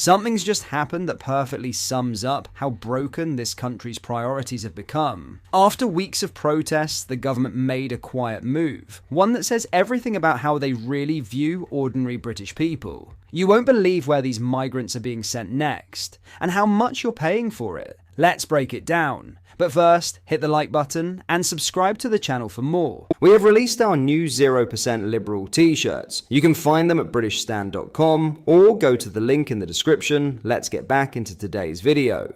Something's just happened that perfectly sums up how broken this country's priorities have become. After weeks of protests, the government made a quiet move, one that says everything about how they really view ordinary British people. You won't believe where these migrants are being sent next, and how much you're paying for it. Let's break it down. But first, hit the like button and subscribe to the channel for more. We have released our new 0% Liberal t-shirts. You can find them at britishstand.com or go to the link in the description. Let's get back into today's video.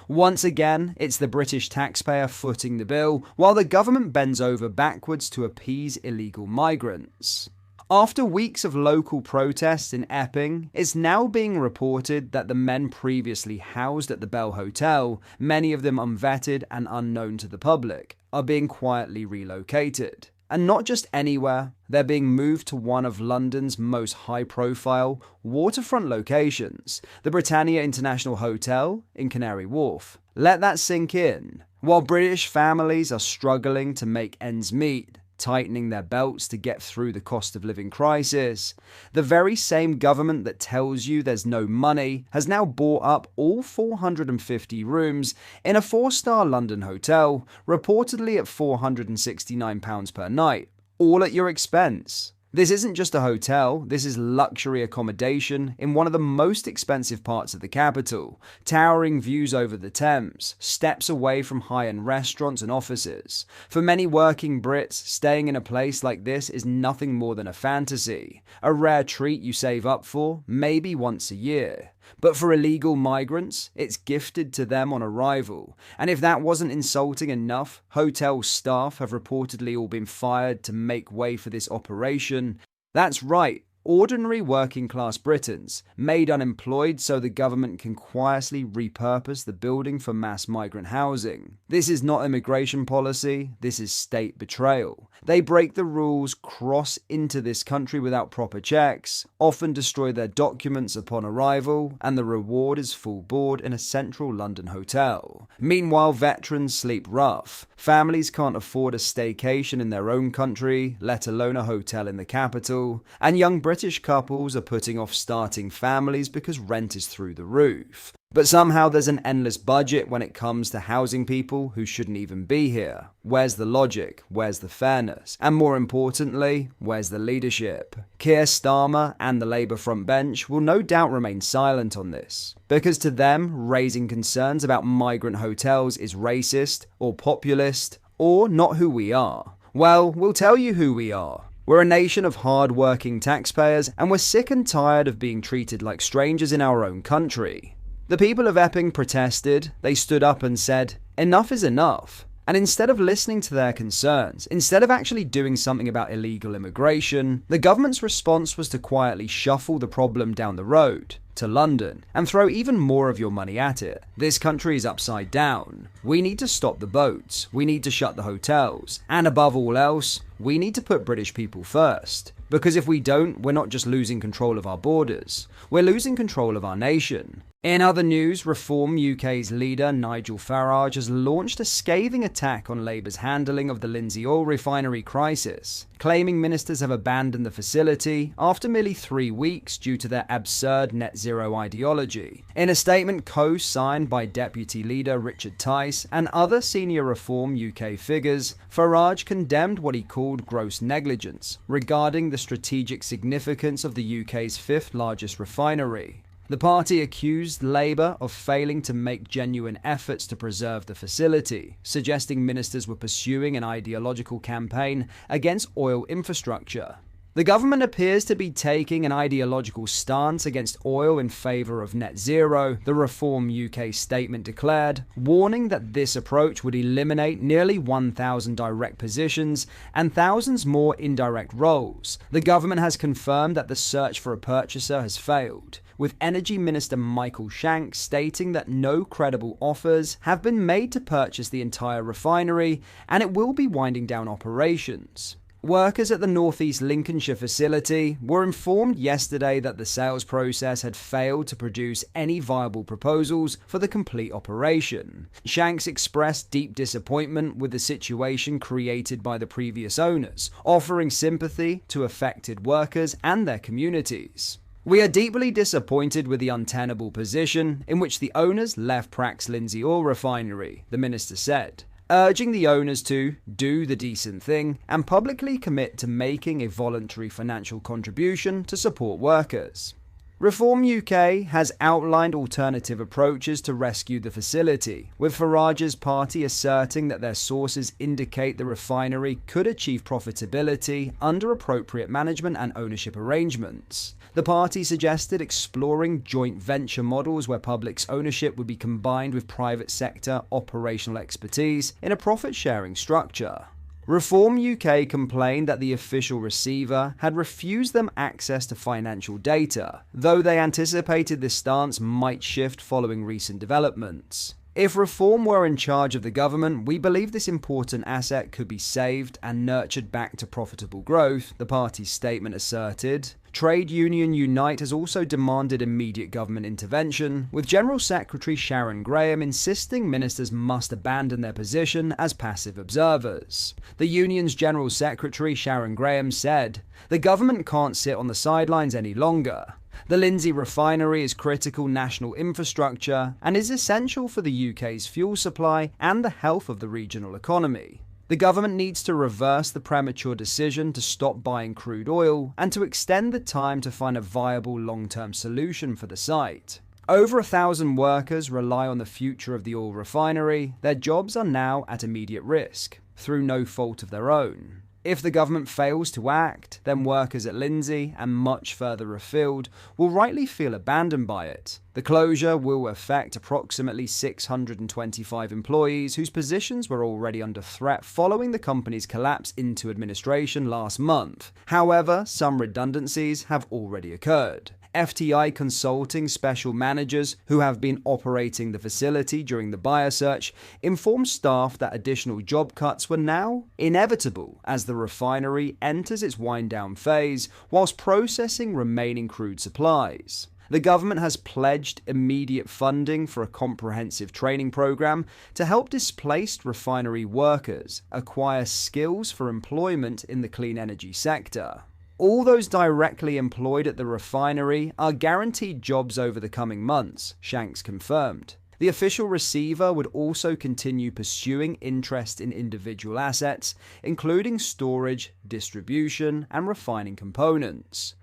Once again, it's the British taxpayer footing the bill, while the government bends over backwards to appease illegal migrants. After weeks of local protests in Epping, it's now being reported that the men previously housed at the Bell Hotel, many of them unvetted and unknown to the public, are being quietly relocated. And not just anywhere, they're being moved to one of London's most high-profile waterfront locations, the Britannia International Hotel in Canary Wharf. Let that sink in. While British families are struggling to make ends meet, tightening their belts to get through the cost of living crisis, the very same government that tells you there's no money has now bought up all 450 rooms in a 4-star London hotel, reportedly at £469 per night, all at your expense. This isn't just a hotel, this is luxury accommodation in one of the most expensive parts of the capital, towering views over the Thames, steps away from high-end restaurants and offices. For many working Brits, staying in a place like this is nothing more than a fantasy, a rare treat you save up for, maybe once a year. But for illegal migrants, it's gifted to them on arrival. And if that wasn't insulting enough, hotel staff have reportedly all been fired to make way for this operation. That's right, ordinary working-class Britons, made unemployed so the government can quietly repurpose the building for mass migrant housing. This is not immigration policy, this is state betrayal. They break the rules, cross into this country without proper checks, often destroy their documents upon arrival, and the reward is full board in a central London hotel. Meanwhile, veterans sleep rough. Families can't afford a staycation in their own country, let alone a hotel in the capital, and young British couples are putting off starting families because rent is through the roof. But somehow there's an endless budget when it comes to housing people who shouldn't even be here. Where's the logic? Where's the fairness? And more importantly, where's the leadership? Keir Starmer and the Labour front bench will no doubt remain silent on this, because to them, raising concerns about migrant hotels is racist or populist or not who we are. Well, we'll tell you who we are. We're a nation of hard-working taxpayers, and we're sick and tired of being treated like strangers in our own country. The people of Epping protested, they stood up and said, enough is enough. And instead of listening to their concerns, instead of actually doing something about illegal immigration, the government's response was to quietly shuffle the problem down the road to London and throw even more of your money at it. This country is upside down. We need to stop the boats. We need to shut the hotels. And above all else, we need to put British people first. Because if we don't, we're not just losing control of our borders. We're losing control of our nation. In other news, Reform UK's leader Nigel Farage has launched a scathing attack on Labour's handling of the Lindsay oil refinery crisis, claiming ministers have abandoned the facility after merely 3 weeks due to their absurd net zero ideology. In a statement co-signed by Deputy Leader Richard Tice and other senior Reform UK figures, Farage condemned what he called gross negligence regarding the strategic significance of the UK's 5th largest refinery. The party accused Labour of failing to make genuine efforts to preserve the facility, suggesting ministers were pursuing an ideological campaign against oil infrastructure. The government appears to be taking an ideological stance against oil in favour of net zero, the Reform UK statement declared, warning that this approach would eliminate nearly 1,000 direct positions and thousands more indirect roles. The government has confirmed that the search for a purchaser has failed, with Energy Minister Michael Shanks stating that no credible offers have been made to purchase the entire refinery and it will be winding down operations. Workers at the North East Lincolnshire facility were informed yesterday that the sales process had failed to produce any viable proposals for the complete operation. Shanks expressed deep disappointment with the situation created by the previous owners, offering sympathy to affected workers and their communities. "We are deeply disappointed with the untenable position in which the owners left Prax Lindsay oil refinery," the minister said, urging the owners to do the decent thing and publicly commit to making a voluntary financial contribution to support workers. Reform UK has outlined alternative approaches to rescue the facility, with Farage's party asserting that their sources indicate the refinery could achieve profitability under appropriate management and ownership arrangements. The party suggested exploring joint venture models where public's ownership would be combined with private sector operational expertise in a profit-sharing structure. Reform UK complained that the official receiver had refused them access to financial data, though they anticipated this stance might shift following recent developments. "If Reform were in charge of the government, we believe this important asset could be saved and nurtured back to profitable growth," the party's statement asserted. Trade Union Unite has also demanded immediate government intervention, with General Secretary Sharon Graham insisting ministers must abandon their position as passive observers. The union's General Secretary Sharon Graham said, "The government can't sit on the sidelines any longer. The Lindsay refinery is critical national infrastructure and is essential for the UK's fuel supply and the health of the regional economy. The government needs to reverse the premature decision to stop buying crude oil and to extend the time to find a viable long-term solution for the site." Over 1,000 workers rely on the future of the oil refinery. Their jobs are now at immediate risk, through no fault of their own. If the government fails to act, then workers at Lindsay and much further afield will rightly feel abandoned by it. The closure will affect approximately 625 employees whose positions were already under threat following the company's collapse into administration last month. However, some redundancies have already occurred. FTI Consulting special managers who have been operating the facility during the buyer search informed staff that additional job cuts were now inevitable as the refinery enters its wind-down phase whilst processing remaining crude supplies. The government has pledged immediate funding for a comprehensive training program to help displaced refinery workers acquire skills for employment in the clean energy sector. All those directly employed at the refinery are guaranteed jobs over the coming months, Shanks confirmed. The official receiver would also continue pursuing interest in individual assets, including storage, distribution, and refining components.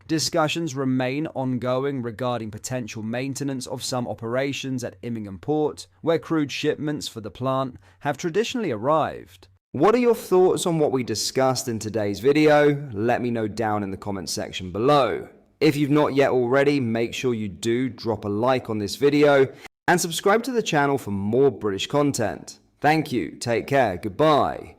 Discussions remain ongoing regarding potential maintenance of some operations at Immingham Port, where crude shipments for the plant have traditionally arrived. What are your thoughts on what we discussed in today's video? Let me know down in the comments section below. If you've not yet already, make sure you do drop a like on this video and subscribe to the channel for more British content. Thank you, take care, goodbye.